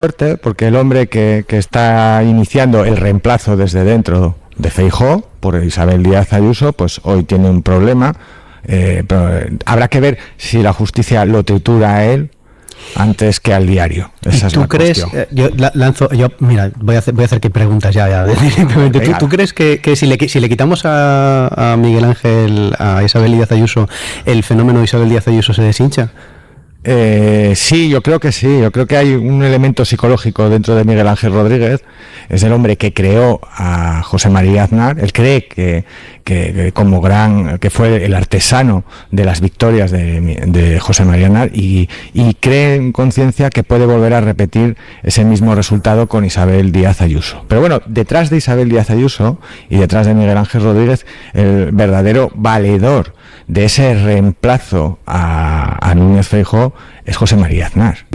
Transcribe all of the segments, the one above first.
Fuerte, porque el hombre que está iniciando el reemplazo desde dentro de Feijóo por Isabel Díaz Ayuso, pues hoy tiene un problema. Pero habrá que ver si la justicia lo tritura a él antes que al diario. Esa es ¿Tú la crees? Mira, voy a hacer que preguntas ya. ¿Tú crees que si le quitamos a Miguel Ángel, a Isabel Díaz Ayuso, el fenómeno Isabel Díaz Ayuso se deshincha? Sí, yo creo que sí. Yo creo que hay un elemento psicológico dentro de Miguel Ángel Rodríguez. Es el hombre que creó a José María Aznar. Él cree que fue el artesano de las victorias de José María Aznar y cree en conciencia que puede volver a repetir ese mismo resultado con Isabel Díaz Ayuso. Pero bueno, detrás de Isabel Díaz Ayuso y detrás de Miguel Ángel Rodríguez, el verdadero valedor de ese reemplazo a Núñez Feijóo es José María Aznar.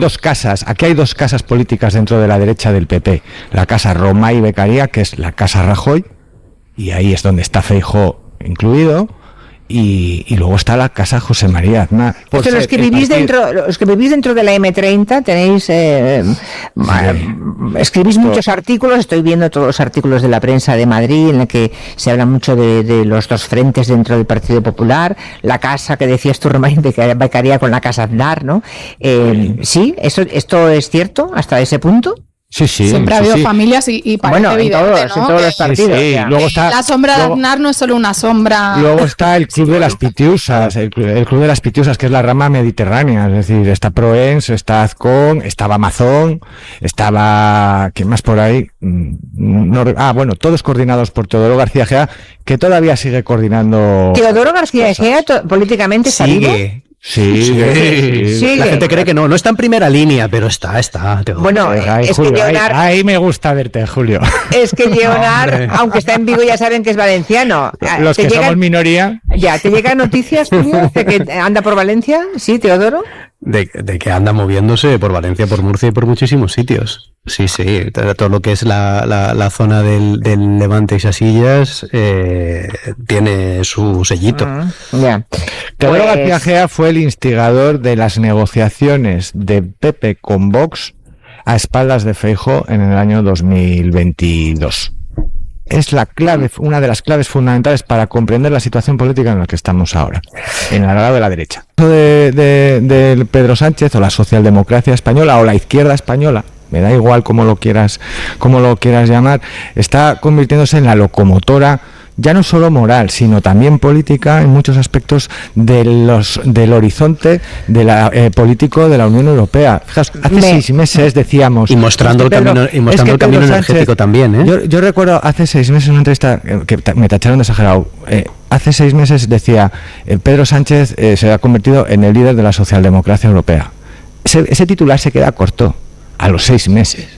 Aquí hay dos casas políticas dentro de la derecha del PP. La casa Romay Beccaria, que es la casa Rajoy, y ahí es donde está Feijóo incluido, y luego está la casa José María Aznar. Los que vivís dentro de la M30 tenéis escribís muchos artículos. Estoy viendo todos los artículos de la prensa de Madrid en el que se habla mucho de los dos frentes dentro del Partido Popular, la casa que decías tú, Romay Beccaria, con la casa Aznar, ¿no? Sí, esto es cierto hasta ese punto. Sí. Siempre ha habido familias y parece evidente, ¿no? En todos los partidos. Sí. Luego está, la sombra de Aznar no es solo una sombra. Luego está el Club de las Pitiusas, el Club de las Pitiusas, que es la rama mediterránea. Es decir, está Proens, está Azcón, estaba Amazon, estaba... ¿Quién más por ahí? Todos coordinados por Teodoro García Egea, que todavía sigue coordinando... Teodoro García Egea políticamente está vivo. Sí. La gente cree que no está en primera línea, pero está. Bueno, ahí me gusta verte, Julio. Es que Leonard, aunque está en Vigo, ya saben que es valenciano. Los que somos minoría. Ya, ¿te llegan noticias, Julio, de que anda por Valencia? ¿Sí, Teodoro? De que anda moviéndose por Valencia, por Murcia y por muchísimos sitios. Sí, todo lo que es la zona del Levante y Sasillas tiene su sellito. Teodoro García Egea fue el instigador de las negociaciones de PP con Vox a espaldas de Feijóo en el año 2022. Es la clave, una de las claves fundamentales para comprender la situación política en la que estamos ahora, en el lado de la derecha. De Pedro Sánchez, o la socialdemocracia española, o la izquierda española, me da igual cómo lo quieras llamar, está convirtiéndose en la locomotora, ya no solo moral, sino también política en muchos aspectos del horizonte político de la Unión Europea. Fijaos, hace 6 meses decíamos... Y mostrando el camino energético también, ¿eh? Yo recuerdo hace 6 meses una entrevista que me tacharon de exagerado. Hace 6 meses decía, Pedro Sánchez se ha convertido en el líder de la socialdemocracia europea. Ese titular se queda corto a los 6 meses.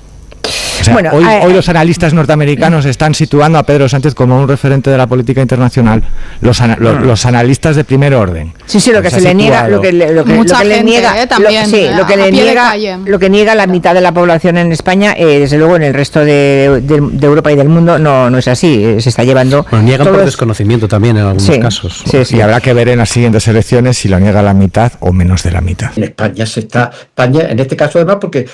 O sea, hoy los analistas norteamericanos están situando a Pedro Sánchez como un referente de la política internacional, los analistas de primer orden. Sí, lo que se le niega, lo que le niega la mitad de la población en España, desde luego en el resto de Europa y del mundo no es así, se está llevando... Niegan por desconocimiento también en algunos casos. Sí, habrá que ver en las siguientes elecciones si lo niega la mitad o menos de la mitad. En España en este caso además, porque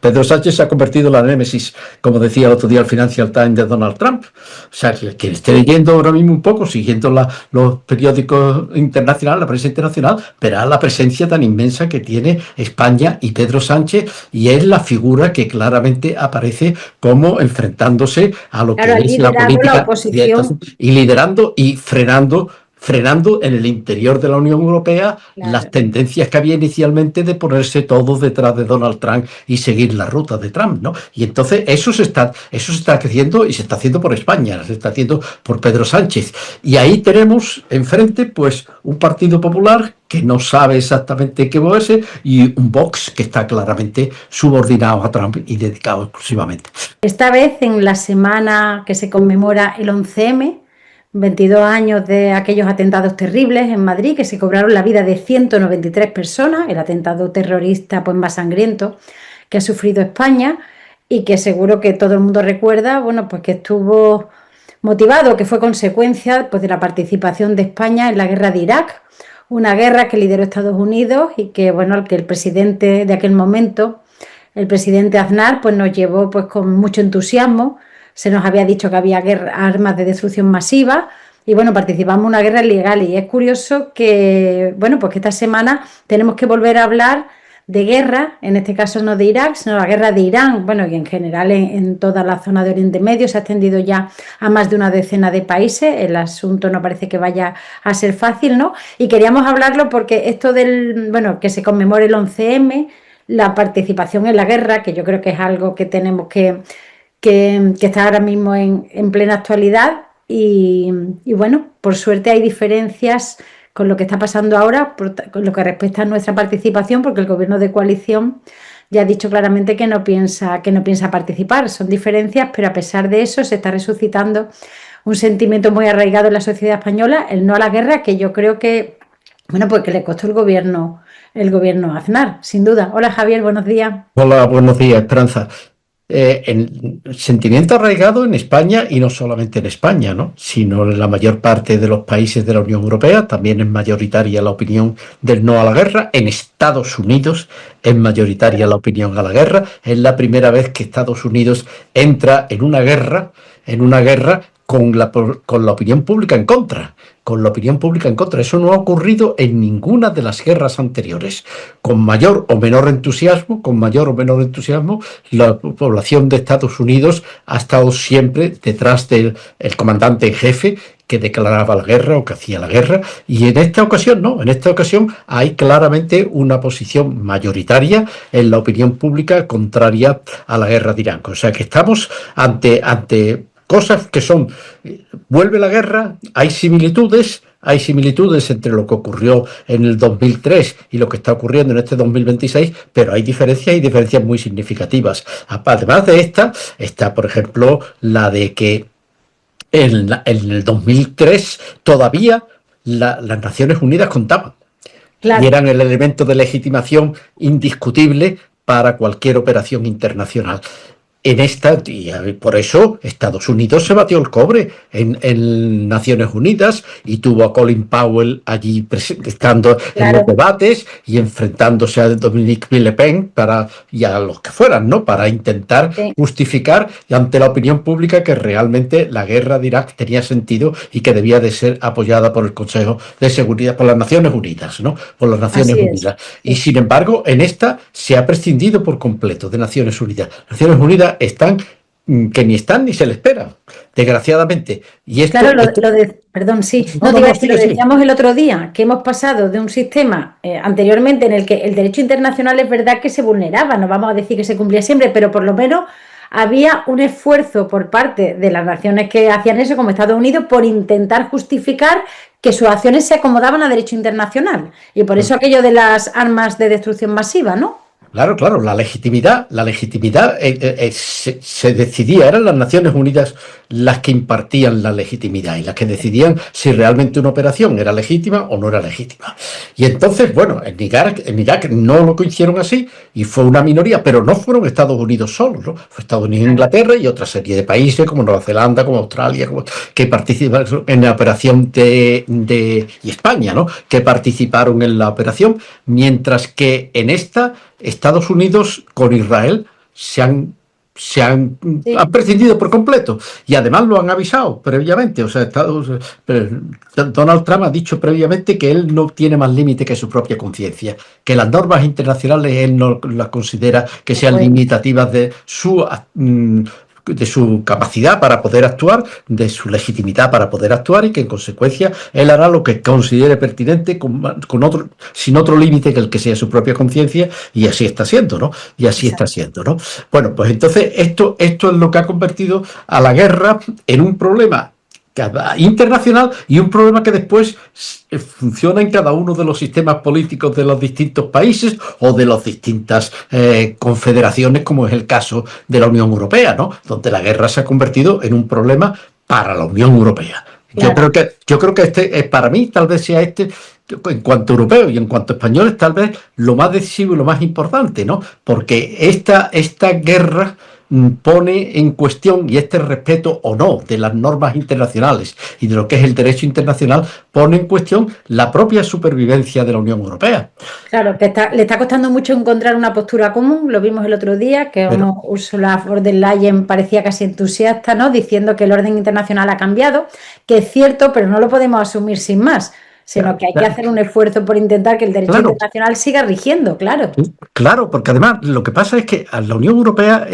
Pedro Sánchez se ha convertido en la némesis, como decía el otro día el Financial Times, de Donald Trump. O sea, que esté leyendo ahora mismo un poco, siguiendo los periódicos internacionales, la prensa internacional, verá la presencia tan inmensa que tiene España y Pedro Sánchez, y es la figura que claramente aparece como enfrentándose a lo que es la política y liderando y frenando en el interior de la Unión Europea las tendencias que había inicialmente de ponerse todos detrás de Donald Trump y seguir la ruta de Trump, ¿no? Y entonces eso se está creciendo, y se está haciendo por España, se está haciendo por Pedro Sánchez. Y ahí tenemos enfrente pues un Partido Popular que no sabe exactamente qué moverse, y un Vox que está claramente subordinado a Trump y dedicado exclusivamente. Esta vez, en la semana que se conmemora el 11M, 22 años de aquellos atentados terribles en Madrid que se cobraron la vida de 193 personas, el atentado terrorista pues más sangriento que ha sufrido España, y que seguro que todo el mundo recuerda, pues que estuvo motivado, que fue consecuencia pues de la participación de España en la guerra de Irak, una guerra que lideró Estados Unidos y que al que el presidente de aquel momento, el presidente Aznar pues nos llevó pues con mucho entusiasmo. Se nos había dicho que había armas de destrucción masiva y bueno, participamos en una guerra ilegal. Y es curioso que, bueno, pues que esta semana tenemos que volver a hablar de guerra, en este caso no de Irak, sino la guerra de Irán, bueno, y en general en toda la zona de Oriente Medio se ha extendido ya a más de una decena de países. El asunto no parece que vaya a ser fácil, ¿no? Y queríamos hablarlo porque esto del, bueno, que se conmemore el 11M, la participación en la guerra, que yo creo que es algo que tenemos que está ahora mismo en plena actualidad y bueno, por suerte hay diferencias con lo que está pasando ahora, con lo que respecta a nuestra participación, porque el gobierno de coalición ya ha dicho claramente que no piensa participar. Son diferencias, pero a pesar de eso se está resucitando un sentimiento muy arraigado en la sociedad española, el no a la guerra, que yo creo que, bueno, pues que le costó el gobierno a Aznar, sin duda. Hola Javier, buenos días. Hola, buenos días, Esperanza. El sentimiento arraigado en España, y no solamente en España, ¿no?, sino en la mayor parte de los países de la Unión Europea. También es mayoritaria la opinión del no a la guerra. En Estados Unidos es mayoritaria la opinión a la guerra. Es la primera vez que Estados Unidos entra en una guerra con la opinión pública en contra. Eso no ha ocurrido en ninguna de las guerras anteriores. Con mayor o menor entusiasmo, la población de Estados Unidos ha estado siempre detrás del comandante en jefe que declaraba la guerra o que hacía la guerra, y en esta ocasión no. En esta ocasión hay claramente una posición mayoritaria en la opinión pública contraria a la guerra de Irán. O sea que estamos ante cosas que son, vuelve la guerra, hay similitudes entre lo que ocurrió en el 2003 y lo que está ocurriendo en este 2026, pero hay diferencias muy significativas. Además de esta, está, por ejemplo, la de que en el 2003 todavía las Naciones Unidas contaban. Claro. Y eran el elemento de legitimación indiscutible para cualquier operación internacional. En esta, y por eso Estados Unidos se batió el cobre en Naciones Unidas y tuvo a Colin Powell allí estando en los debates y enfrentándose a Dominique Villepin y a los que fueran, ¿no?, para intentar justificar ante la opinión pública que realmente la guerra de Irak tenía sentido y que debía de ser apoyada por el Consejo de Seguridad, por las Naciones Unidas, ¿no?, por las Naciones Unidas. Y sin embargo, en esta se ha prescindido por completo de Naciones Unidas. Naciones Unidas están que ni están ni se le espera, desgraciadamente. Y esto, claro, lo decíamos el otro día, que hemos pasado de un sistema anteriormente en el que el derecho internacional es verdad que se vulneraba, no vamos a decir que se cumplía siempre, pero por lo menos había un esfuerzo por parte de las naciones que hacían eso, como Estados Unidos, por intentar justificar que sus acciones se acomodaban a derecho internacional. Y por eso aquello de las armas de destrucción masiva, ¿no? Claro, la legitimidad se decidía, eran las Naciones Unidas las que impartían la legitimidad y las que decidían si realmente una operación era legítima o no era legítima. Y entonces, bueno, en Irak no lo hicieron así y fue una minoría, pero no fueron Estados Unidos solos, ¿no? Fue Estados Unidos e Inglaterra y otra serie de países como Nueva Zelanda, como Australia, que participaron en la operación y España, ¿no?, que participaron en la operación, mientras que en esta Estados Unidos con Israel han prescindido por completo y además lo han avisado previamente. O sea, Donald Trump ha dicho previamente que él no tiene más límite que su propia conciencia, que las normas internacionales él no las considera que sean limitativas de su capacidad para poder actuar, de su legitimidad para poder actuar, y que en consecuencia él hará lo que considere pertinente sin otro límite que el que sea su propia conciencia, y así está siendo, ¿no? Bueno, pues entonces esto es lo que ha convertido a la guerra en un problema internacional y un problema que después funciona en cada uno de los sistemas políticos de los distintos países o de las distintas confederaciones, como es el caso de la Unión Europea, ¿no?, donde la guerra se ha convertido en un problema para la Unión Europea. Claro. Yo creo que para mí tal vez sea en cuanto a europeos y en cuanto a españoles, tal vez lo más decisivo y lo más importante, ¿no?, porque esta guerra pone en cuestión, y este respeto o no de las normas internacionales y de lo que es el derecho internacional, pone en cuestión la propia supervivencia de la Unión Europea. Claro, que le está costando mucho encontrar una postura común, lo vimos el otro día, que Ursula von der Leyen parecía casi entusiasta, ¿no?, diciendo que el orden internacional ha cambiado, que es cierto, pero no lo podemos asumir sin más, sino que hay que hacer un esfuerzo por intentar que el derecho internacional siga rigiendo, claro. Claro, porque además lo que pasa es que la Unión Europea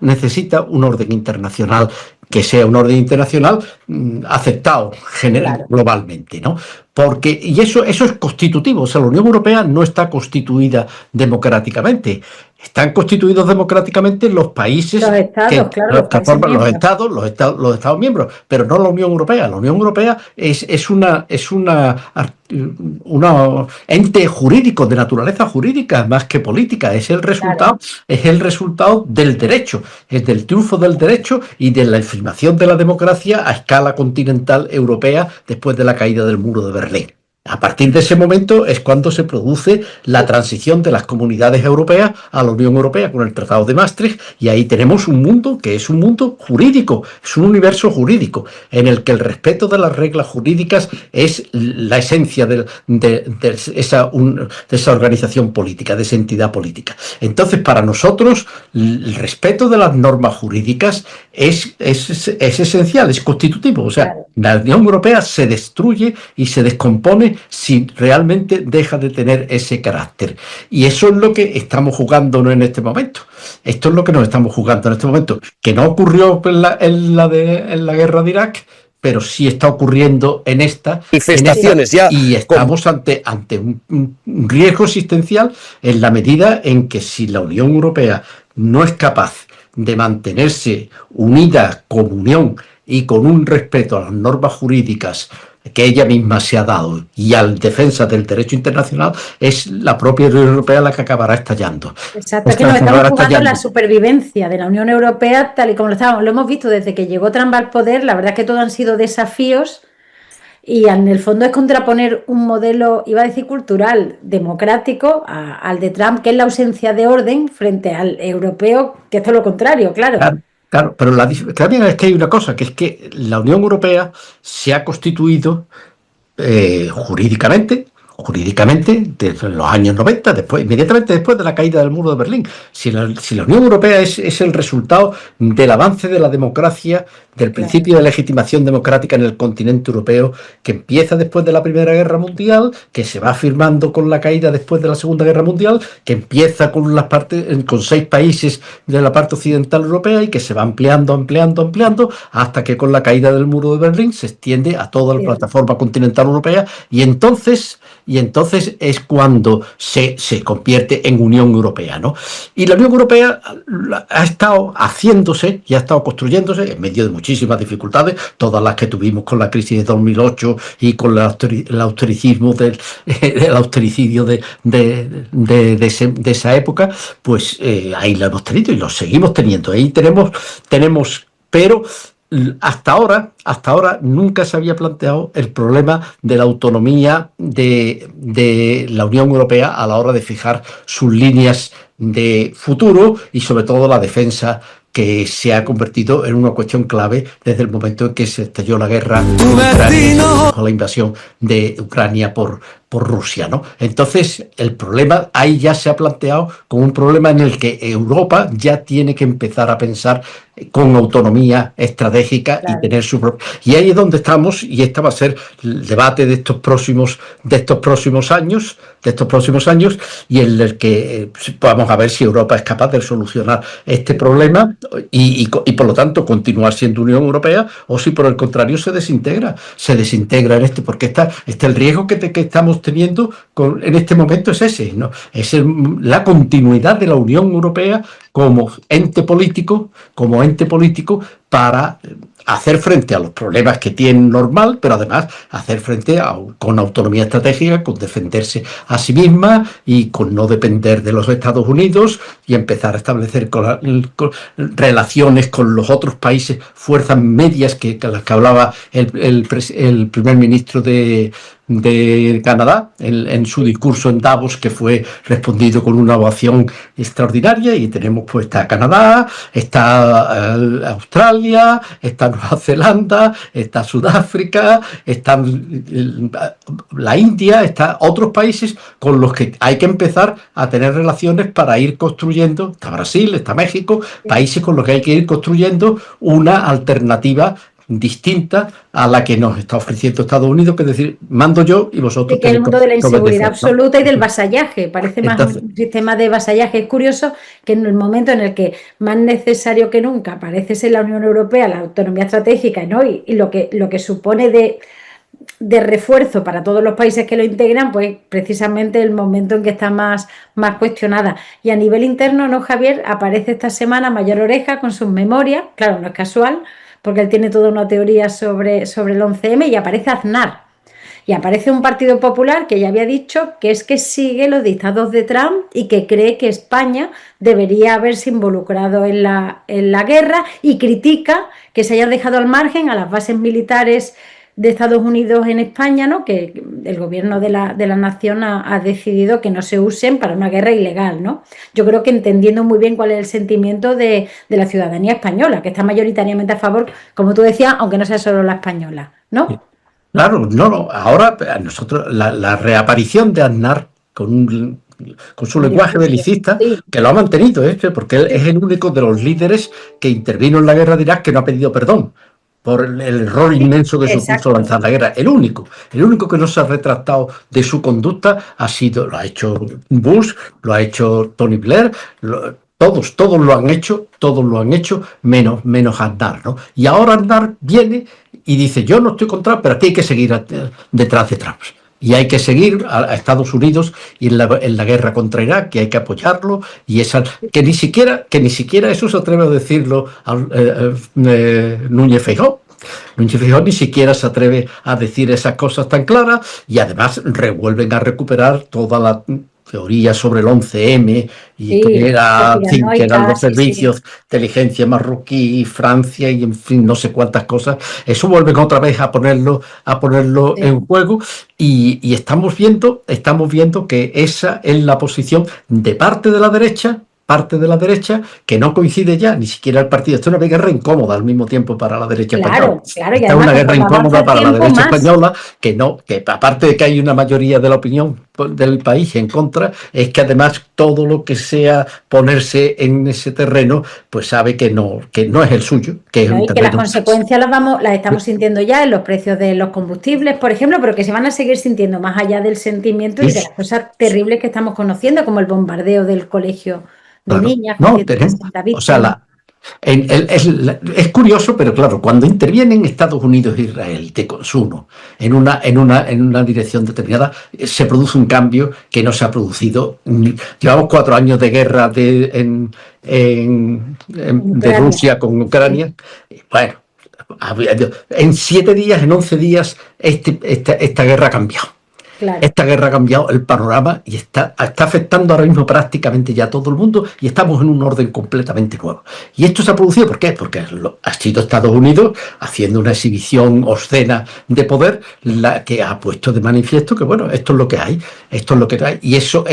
necesita un orden internacional que sea un orden internacional aceptado globalmente, ¿no? Y eso es constitutivo. O sea, la Unión Europea no está constituida democráticamente. Están constituidos democráticamente los países, los estados, los estados miembros, pero no la Unión Europea. La Unión Europea es un ente jurídico, de naturaleza jurídica más que política. Es el resultado del derecho, es del triunfo del derecho y de la afirmación de la democracia a escala continental europea después de la caída del muro de Berlín. A partir de ese momento es cuando se produce la transición de las comunidades europeas a la Unión Europea con el Tratado de Maastricht, y ahí tenemos un mundo que es un mundo jurídico, es un universo jurídico en el que el respeto de las reglas jurídicas es la esencia de esa organización política, de esa entidad política. Entonces, para nosotros, el respeto de las normas jurídicas es esencial, es constitutivo. O sea, la Unión Europea se destruye y se descompone si realmente deja de tener ese carácter. Y eso es lo que estamos jugándonos en este momento. Esto es lo que nos estamos jugando en este momento, que no ocurrió en la guerra de Irak, pero sí está ocurriendo en esta. Manifestaciones ya. Y estamos ante un riesgo existencial en la medida en que si la Unión Europea no es capaz de mantenerse unida como unión y con un respeto a las normas jurídicas que ella misma se ha dado y a la defensa del derecho internacional, es la propia Unión Europea la que acabará estallando. Exacto, es que nos estamos jugando la supervivencia de la Unión Europea tal y como lo hemos visto desde que llegó Trump al poder. La verdad es que todo han sido desafíos y en el fondo es contraponer un modelo, iba a decir cultural, democrático al de Trump, que es la ausencia de orden, frente al europeo, que es todo lo contrario, claro. Claro, pero también es que hay una cosa, que es que la Unión Europea se ha constituido jurídicamente desde los años 90, inmediatamente después de la caída del muro de Berlín. Si la Unión Europea es el resultado del avance de la democracia, del principio de legitimación democrática en el continente europeo, que empieza después de la Primera Guerra Mundial, que se va firmando con la caída después de la Segunda Guerra Mundial, que empieza con 6 países de la parte occidental europea y que se va ampliando, hasta que con la caída del muro de Berlín se extiende a toda la plataforma continental europea, y entonces es cuando se convierte en Unión Europea, ¿no? Y la Unión Europea ha estado haciéndose y ha estado construyéndose en medio de muchísimas dificultades, todas las que tuvimos con la crisis de 2008 y con el austericidio de esa época, pues ahí la hemos tenido y lo seguimos teniendo. Ahí tenemos, pero hasta ahora nunca se había planteado el problema de la autonomía de la Unión Europea a la hora de fijar sus líneas de futuro y sobre todo la defensa, que se ha convertido en una cuestión clave desde el momento en que se estalló la guerra con Ucrania, con la invasión de Ucrania por Rusia, ¿no? Entonces, el problema ahí ya se ha planteado como un problema en el que Europa ya tiene que empezar a pensar con autonomía estratégica y tener su propio. Y ahí es donde estamos, y este va a ser el debate de estos próximos años, y en el que vamos a ver si Europa es capaz de solucionar este problema y por lo tanto continuar siendo Unión Europea, o si por el contrario se desintegra en porque el riesgo que estamos teniendo en este momento es ese, ¿no? Es la continuidad de la Unión Europea como ente político para hacer frente a los problemas que tienen normal, pero además hacer frente con autonomía estratégica, con defenderse a sí misma y con no depender de los Estados Unidos, y empezar a establecer relaciones con los otros países, fuerzas medias que las que hablaba el primer ministro de de Canadá en su discurso en Davos, que fue respondido con una ovación extraordinaria, y tenemos pues está Canadá, está Australia, está Nueva Zelanda, está Sudáfrica, está la India, está otros países con los que hay que empezar a tener relaciones para ir construyendo, está Brasil, está México, países con los que hay que ir construyendo una alternativa distinta a la que nos está ofreciendo Estados Unidos, que es decir, mando yo y vosotros. Sí, que es el mundo de la inseguridad absoluta, ¿no? Y del vasallaje, parece más un sistema de vasallaje. Es curioso que en el momento en el que más necesario que nunca parece ser la Unión Europea, la autonomía estratégica, ¿no? y lo que supone de refuerzo para todos los países que lo integran, pues precisamente el momento en que está más cuestionada. Y a nivel interno, ¿no, Javier? Aparece esta semana Mayor Oreja con sus memorias, claro, no es casual, porque él tiene toda una teoría sobre el 11M, y aparece Aznar. Y aparece un Partido Popular que ya había dicho que es que sigue los dictados de Trump y que cree que España debería haberse involucrado en la guerra, y critica que se hayan dejado al margen a las bases militares de Estados Unidos en España, ¿no? Que el gobierno de la nación ha decidido que no se usen para una guerra ilegal, ¿no? Yo creo que entendiendo muy bien cuál es el sentimiento de la ciudadanía española, que está mayoritariamente a favor, como tú decías, aunque no sea solo la española, ¿no? Claro, no. Ahora nosotros la reaparición de Aznar con su lenguaje belicista, que lo ha mantenido, porque él es el único de los líderes que intervino en la guerra de Irak que no ha pedido perdón por el error inmenso que supuso lanzar la guerra. El único que no se ha retractado de su conducta lo ha hecho Bush, lo ha hecho Tony Blair, todos lo han hecho, menos Aznar, ¿no? Y ahora Aznar viene y dice, yo no estoy contra, pero aquí hay que seguir detrás de Trump. Y hay que seguir a Estados Unidos y en la guerra contra Irak, que hay que apoyarlo, y que ni siquiera eso se atreve a decirlo Núñez Feijóo. Núñez Feijóo ni siquiera se atreve a decir esas cosas tan claras, y además vuelven a recuperar toda la teoría sobre el 11M y que eran los servicios de inteligencia marroquí, Francia y en fin, no sé cuántas cosas. Eso vuelven otra vez a ponerlo en juego, y estamos viendo que esa es la posición de parte de la derecha, que no coincide ya ni siquiera el partido. Esto es una guerra incómoda al mismo tiempo para la derecha española. Claro, Esta es una guerra incómoda para la derecha española, que aparte de que hay una mayoría de la opinión del país en contra, es que además todo lo que sea ponerse en ese terreno, pues sabe que no es el suyo. Que las consecuencias las estamos sintiendo ya en los precios de los combustibles, por ejemplo, pero que se van a seguir sintiendo más allá del sentimiento y de las cosas terribles que estamos conociendo, como el bombardeo del colegio de niñas. Es curioso, pero claro, cuando intervienen Estados Unidos e Israel de consumo en una dirección determinada, se produce un cambio que no se ha producido. Llevamos 4 años de guerra de Rusia con Ucrania. Bueno, en 7 días, en 11 días, esta guerra ha cambiado. Claro. Esta guerra ha cambiado el panorama y está afectando ahora mismo prácticamente ya a todo el mundo, y estamos en un orden completamente nuevo. Y esto se ha producido, ¿por qué? Porque ha sido Estados Unidos haciendo una exhibición obscena de poder, la que ha puesto de manifiesto que, bueno, esto es lo que hay, y eso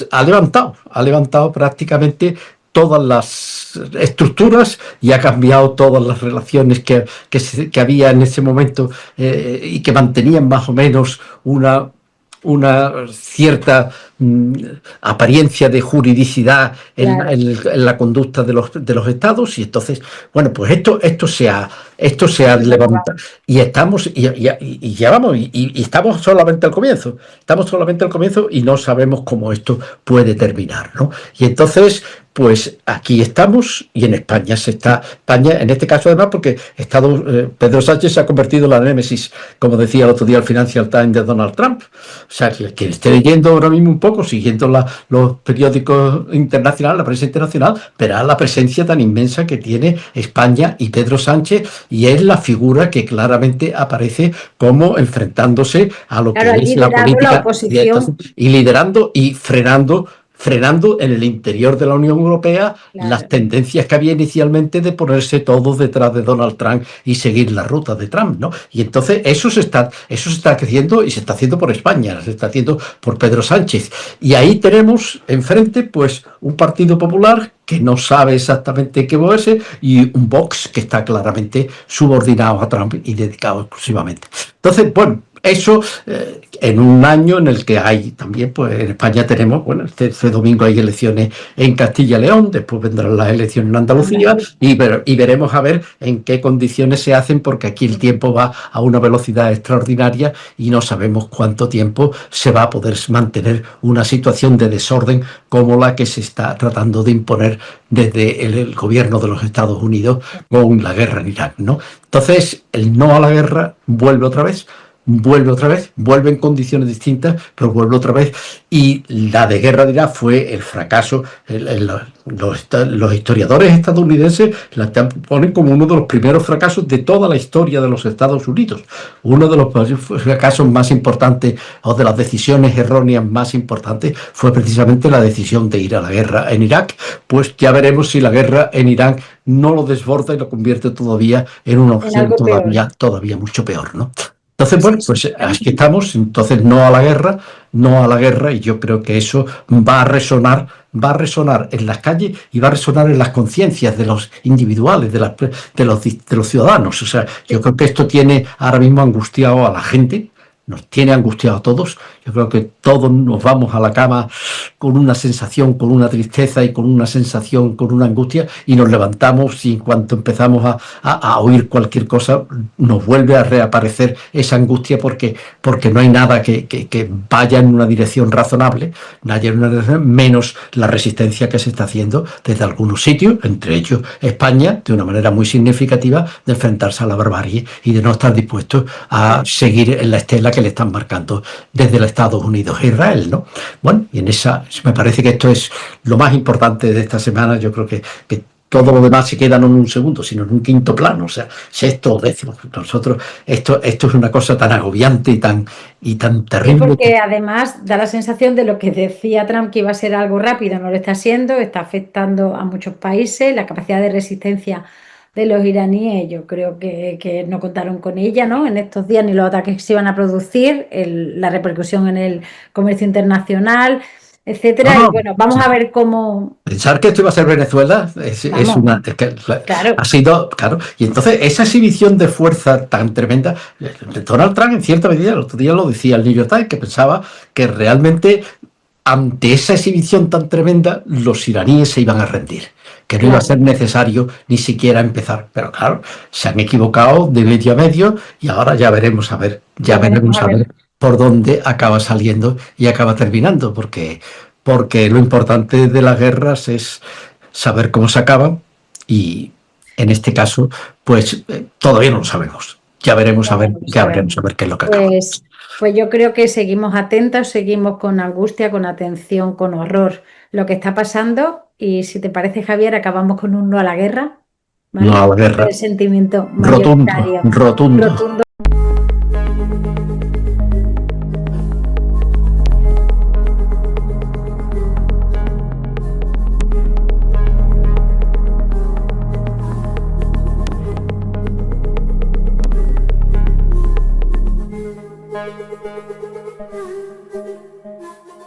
ha levantado prácticamente todas las estructuras y ha cambiado todas las relaciones que había en ese momento, y que mantenían más o menos una cierta apariencia de juridicidad en la conducta de los estados. Y entonces, bueno, pues esto se ha levantado, y estamos solamente al comienzo. Estamos solamente al comienzo y no sabemos cómo esto puede terminar, ¿no? Y entonces, pues aquí estamos, y en España en este caso además, porque Pedro Sánchez se ha convertido en la némesis, como decía el otro día el Financial Times, de Donald Trump. O sea, quien esté leyendo ahora mismo un poco, siguiendo los periódicos internacionales, la prensa internacional, verá la presencia tan inmensa que tiene España y Pedro Sánchez, y es la figura que claramente aparece como enfrentándose a lo que es la política, y liderando y frenando frenando en el interior de la Unión Europea las tendencias que había inicialmente de ponerse todos detrás de Donald Trump y seguir la ruta de Trump, ¿no? Y entonces eso se está creciendo y se está haciendo por España, se está haciendo por Pedro Sánchez. Y ahí tenemos enfrente pues un Partido Popular que no sabe exactamente qué moverse y un Vox que está claramente subordinado a Trump y dedicado exclusivamente. Entonces, bueno, eso en un año en el que hay también, pues en España tenemos, bueno, este domingo hay elecciones en Castilla y León, después vendrán las elecciones en Andalucía y veremos a ver en qué condiciones se hacen, porque aquí el tiempo va a una velocidad extraordinaria y no sabemos cuánto tiempo se va a poder mantener una situación de desorden como la que se está tratando de imponer desde el gobierno de los Estados Unidos con la guerra en Irak, ¿no? Entonces, el no a la guerra vuelve otra vez, vuelve en condiciones distintas, pero vuelve otra vez. Y la de guerra de Irak fue el fracaso. Los historiadores estadounidenses la ponen como uno de los primeros fracasos de toda la historia de los Estados Unidos. Uno de los fracasos más importantes o de las decisiones erróneas más importantes fue precisamente la decisión de ir a la guerra en Irak. Pues ya veremos si la guerra en Irán no lo desborda y lo convierte todavía en una opción todavía mucho peor, ¿no? Entonces, bueno, pues aquí estamos, entonces no a la guerra, y yo creo que eso va a resonar en las calles y va a resonar en las conciencias de los individuales, de los ciudadanos. O sea, yo creo que esto tiene ahora mismo angustiado a la gente, nos tiene angustiado a todos. Yo creo que todos nos vamos a la cama con una sensación, con una tristeza y con una sensación, con una angustia, y nos levantamos y en cuanto empezamos a oír cualquier cosa nos vuelve a reaparecer esa angustia porque no hay nada que vaya en una dirección razonable, menos la resistencia que se está haciendo desde algunos sitios, entre ellos España, de una manera muy significativa, de enfrentarse a la barbarie y de no estar dispuestos a seguir en la estela que le están marcando desde los Estados Unidos e Israel, ¿no? Bueno, y en esa me parece que esto es lo más importante de esta semana. Yo creo que todo lo demás se queda no en un segundo, sino en un quinto plano. O sea, sexto o décimo. Nosotros, esto es una cosa tan agobiante y tan terrible. Sí, porque además da la sensación de lo que decía Trump, que iba a ser algo rápido, no lo está siendo, está afectando a muchos países, la capacidad de resistencia de los iraníes, yo creo que no contaron con ella, ¿no? En estos días, ni los ataques que se iban a producir, la repercusión en el comercio internacional, etcétera. Y bueno, vamos a ver cómo. Pensar que esto iba a ser Venezuela claro. Ha sido, claro. Y entonces esa exhibición de fuerza tan tremenda, Donald Trump en cierta medida, el otro día lo decía el New York Times, que pensaba que realmente ante esa exhibición tan tremenda los iraníes se iban a rendir, que no iba a ser necesario ni siquiera empezar. Pero claro, se han equivocado de medio a medio y ahora ya veremos a ver por dónde acaba saliendo y acaba terminando, porque lo importante de las guerras es saber cómo se acaban, y en este caso pues todavía no lo sabemos. Ya veremos a ver qué es lo que acaba. Pues yo creo que seguimos atentos, seguimos con angustia, con atención, con horror lo que está pasando, y si te parece, Javier, acabamos con un no a la guerra. ¿Vale? No a la guerra. El sentimiento rotundo